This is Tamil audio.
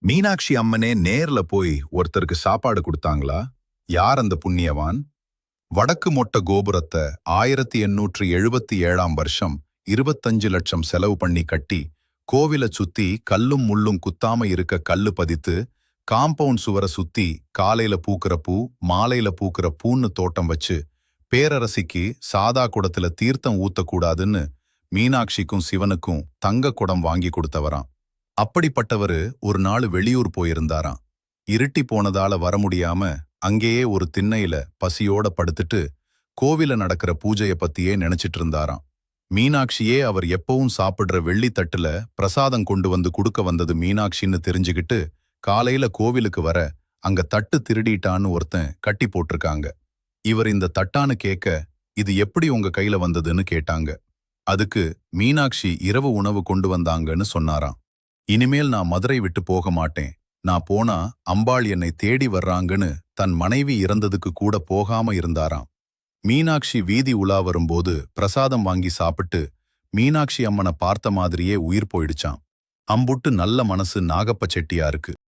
மீனாட்சி அம்மனே நேர்ல போய் ஒருத்தருக்கு சாப்பாடு கொடுத்தாங்களா? யார் அந்த புண்ணியவான்? வடக்கு மொட்ட கோபுரத்தை 1877ஆம் வருஷம் 25 லட்சம் செலவு பண்ணி கட்டி, கோவில சுத்தி கல்லும் முள்ளும் குத்தாம இருக்க கல்லு பதித்து, காம்பவுண்ட் சுவரை சுத்தி காலையில பூக்கிற பூ, மாலையில பூக்கிற பூன்னு தோட்டம் வச்சு, பேரரசிக்கு சாதா குடத்துல தீர்த்தம் ஊத்தக்கூடாதுன்னு மீனாட்சிக்கும் சிவனுக்கும் தங்க குடம் வாங்கி கொடுத்தவராம். அப்படிப்பட்டவரு ஒரு நாள் வெளியூர் போயிருந்தாராம். இருட்டி போனதால வர முடியாம அங்கேயே ஒரு திண்ணையில பசியோட படுத்துட்டு கோவில நடக்கிற பூஜைய பத்தியே நினைச்சிட்டு இருந்தாராம். மீனாட்சியே அவர் எப்பவும் சாப்பிடுற வெள்ளி தட்டுல பிரசாதம் கொண்டு வந்து குடுக்க வந்தது மீனாட்சின்னு தெரிஞ்சுக்கிட்டு, காலையில கோவிலுக்கு வர அங்க தட்டு திருடிட்டான்னு ஒருத்தன் கட்டி போட்டிருக்காங்க. இவர் இந்த தட்டான்னு கேட்க, இது எப்படி உங்க கையில வந்ததுன்னு கேட்டாங்க. அதுக்கு மீனாட்சி இரவு உணவு கொண்டு வந்தாங்கன்னு சொன்னாராம். இனிமேல் நான் மதுரை விட்டு போக மாட்டேன். நான் போனா அம்பாள் என்னை தேடி வர்றாங்கன்னு தன் மனைவி இறந்ததுக்கு கூட போகாம இருந்தாராம். மீனாட்சி வீதி உலா வரும்போது பிரசாதம் வாங்கி சாப்பிட்டு மீனாட்சி அம்மனை பார்த்த மாதிரியே உயிர் போயிடுச்சாம். அம்புட்டு நல்ல மனசு நாகப்ப செட்டியாருக்கு.